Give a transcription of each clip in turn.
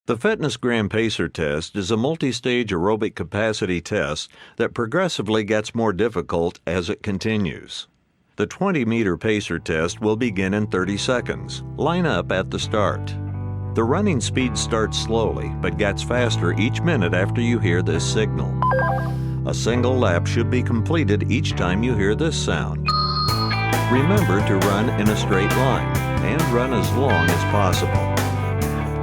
The FitnessGram Pacer test is a multi-stage aerobic capacity test that progressively gets more difficult as it continues. The 20-meter pacer test will begin in 30 seconds. Line up at the start. The running speed starts slowly but gets faster each minute after you hear this signal. A single lap should be completed each time you hear this sound. Remember to run in a straight line and run as long as possible.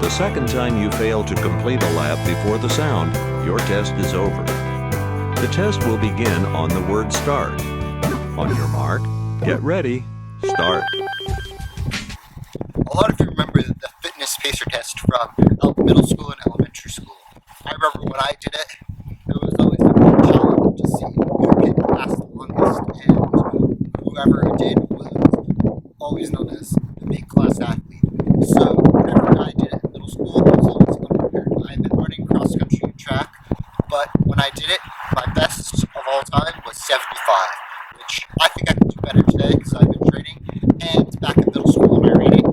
The second time you fail to complete a lap before the sound, your test is over. The test will begin on the word start. On your mark, get ready, start. A lot of you remember the fitness pacer test from middle school and elementary school. I remember when I did it, it was always a big challenge to see who could last the longest, and whoever did was always known as the big class athlete. So whenever I did it in middle school, I was always unprepared. I've been running cross country and track, but when I did it, my best of all time was 75, which I think I can do better today because I've been training. And back in middle school when I ran it, I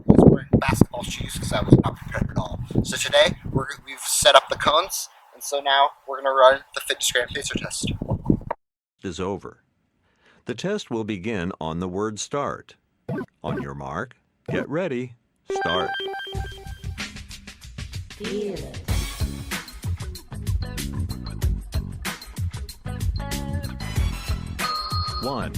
was wearing basketball shoes because I was not prepared at all. So today, we've set up the cones, and so now we're going to run the FitnessGram Pacer test. Is over. The test will begin on the word start. On your mark, get ready, start. Feel it. One,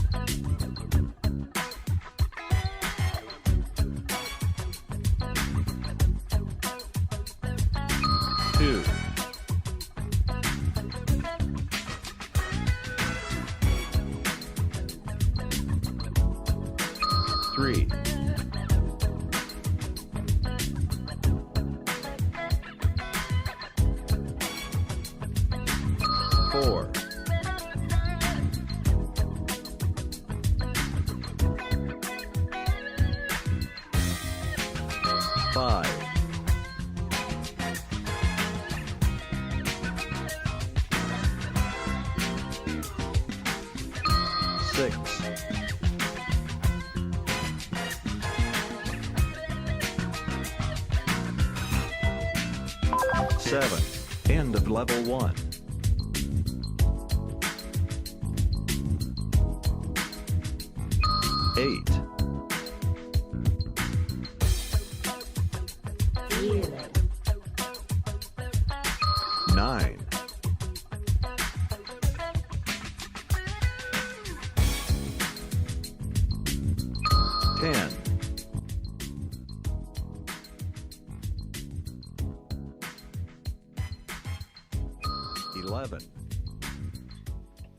2, 3, 4, 5, 6, 7. End of level 1. 8, Feel it. 9, 10, 11,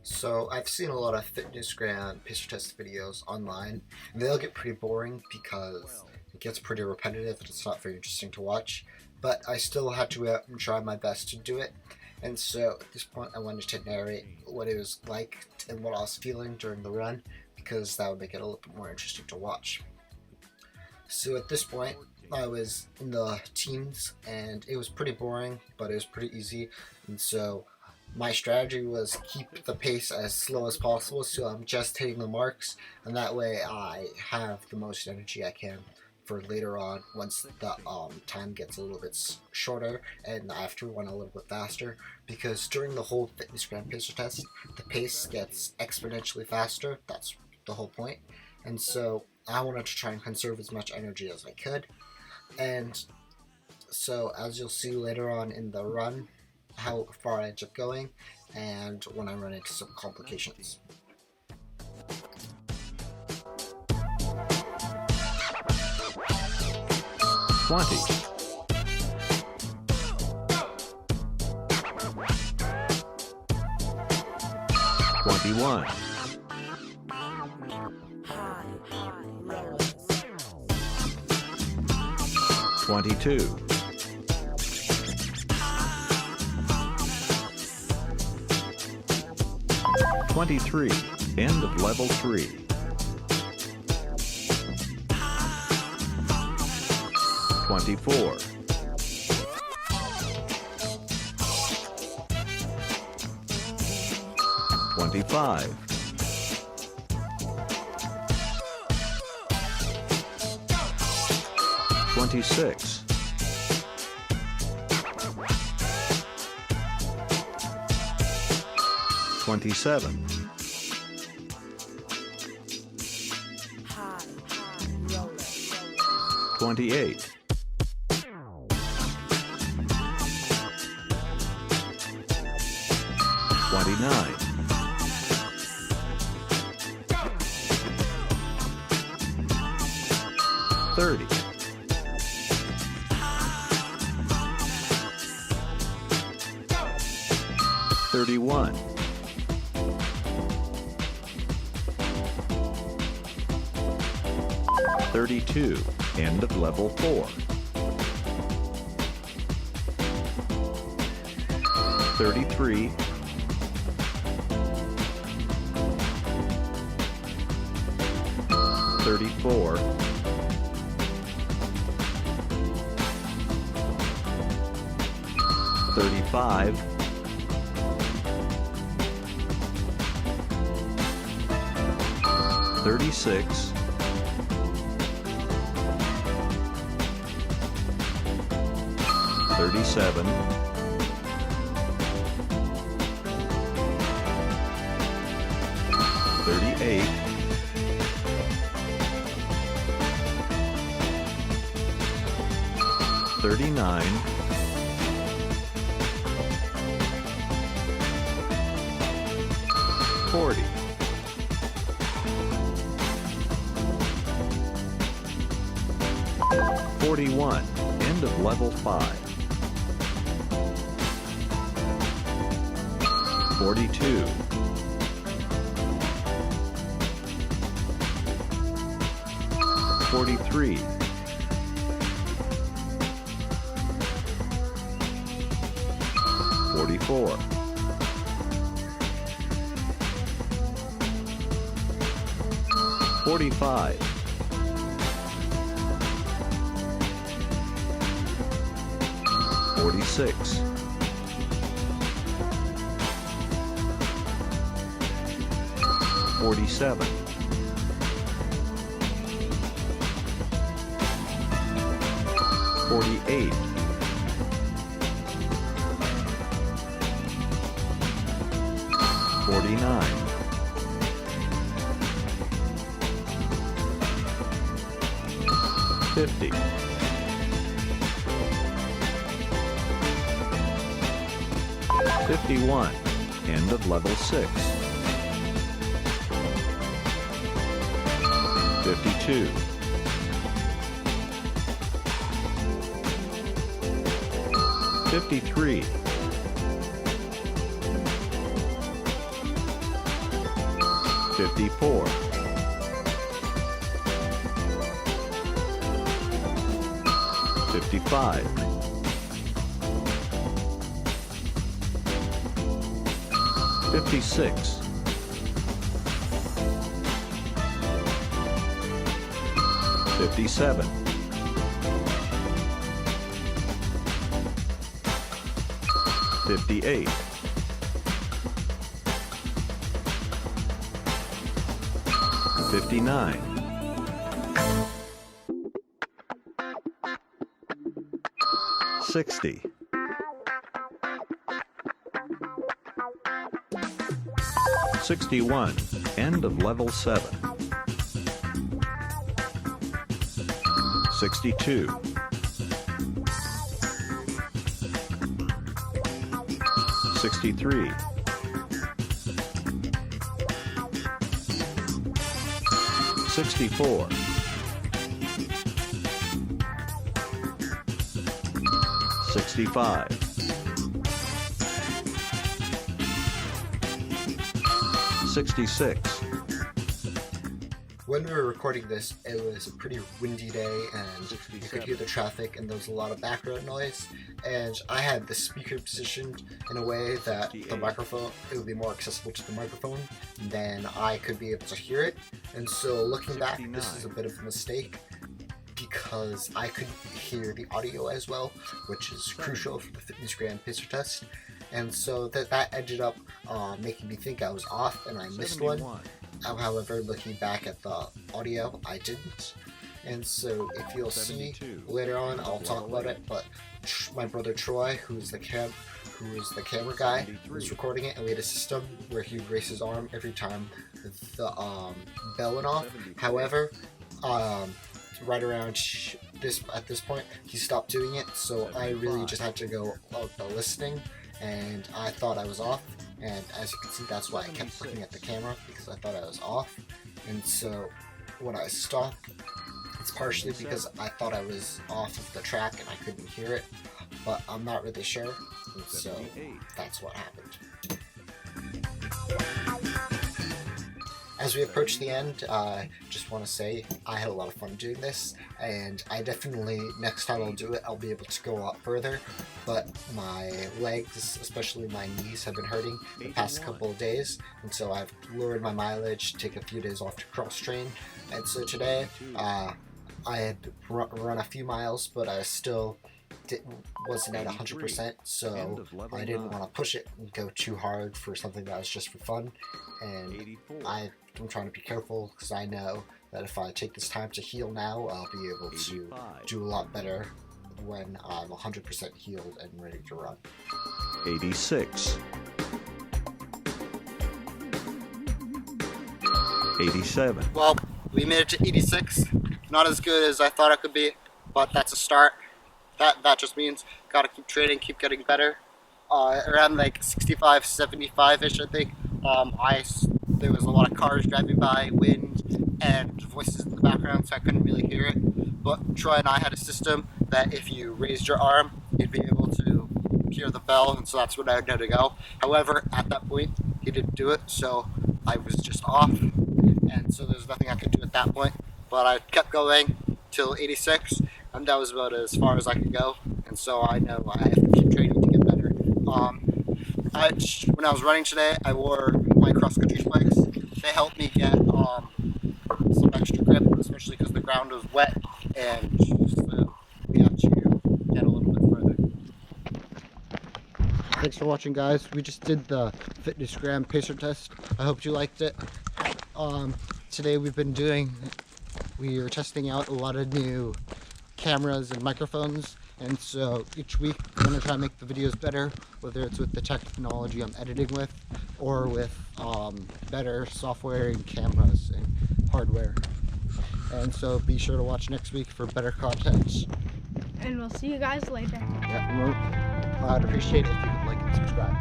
So I've seen a lot of FitnessGram pacer test videos online, and they'll get pretty boring because it gets pretty repetitive and it's not very interesting to watch. But I still had to try my best to do it, and so at this point I wanted to narrate what it was like and what I was feeling during the run, because that would make it a little bit more interesting to watch. So at this point I was in the teens, and it was pretty boring, but it was pretty easy, and so my strategy was keep the pace as slow as possible, so I'm just hitting the marks, and that way I have the most energy I can for later on once the time gets a little bit shorter and I have to run a little bit faster, because during the whole FitnessGram pacer test the pace gets exponentially faster. That's the whole point, and so I wanted to try and conserve as much energy as I could. And so as you'll see later on in the run, how far I end up going, and when I run into some complications. Twenty, 21, 22, 23. End of level 3. 24. 25. 26. 27, High roller. 28, 29, 30, 31, 32, end of level 4, 33, 34, 35, 36, 37, 38, 39, 40, 41, end of level 5, 42, 43, 44, 45, 46, 47, 48, 49, 50, 51, end of level 6, 52, 53, 54, 55, 56, 57, 58, 59, 60, 61, end of level 7, 62, 63, 64, 65, 66. When we were recording this, it was a pretty windy day, and you could hear the traffic, and there was a lot of background noise. And I had the speaker positioned in a way that the microphone, it would be more accessible to the microphone than I could be able to hear it. And so looking back, this is a bit of a mistake, because I couldn't hear the audio as well, which is crucial for the Fitness Grand Pacer test. And so that ended up making me think I was off and I missed one. However, looking back at the audio, I didn't. And so if you'll see later on, I'll talk about it, but my brother Troy, who's the camera guy, was recording it, and we had a system where he would raise his arm every time the bell went off. However, right around at this point, he stopped doing it, so I really just had to go listening, and I thought I was off. And as you can see, that's why I kept looking at the camera, because I thought I was off. And so when I stopped, it's partially because I thought I was off of the track and I couldn't hear it, but I'm not really sure. And so that's what happened. As we approach the end, I just want to say I had a lot of fun doing this, and I definitely, next time I'll do it, I'll be able to go a lot further, but my legs, especially my knees, have been hurting the past couple of days, and so I've lowered my mileage, take a few days off to cross-train, and so today, I had run a few miles, but I still wasn't at 100%, so I didn't want to push it and go too hard for something that was just for fun, and I'm trying to be careful because I know that if I take this time to heal now, I'll be able to do a lot better when I'm 100% healed and ready to run. 86, 87. Well, we made it to 86. Not as good as I thought it could be, but that's a start. That just means gotta keep training, keep getting better. Around like 65, 75-ish, I think. There was a lot of cars driving by, wind, and voices in the background, so I couldn't really hear it. But Troy and I had a system that if you raised your arm, you'd be able to hear the bell, and so that's what I had to go. However, at that point, he didn't do it, so I was just off, and so there's nothing I could do at that point. But I kept going till 86, and that was about as far as I could go, and so I know I have to keep training to get better. When I was running today, I wore my cross-country spikes. They helped me get some extra grip, especially because the ground was wet, and so we have to get a little bit further. Thanks for watching, guys. We just did the FitnessGram pacer test. I hope you liked it. Today we are testing out a lot of new cameras and microphones, and so each week I'm going to try to make the videos better, whether it's with the technology I'm editing with or with better software and cameras and hardware. And so be sure to watch next week for better content. And we'll see you guys later. Yeah, I'd appreciate it if you could like and subscribe.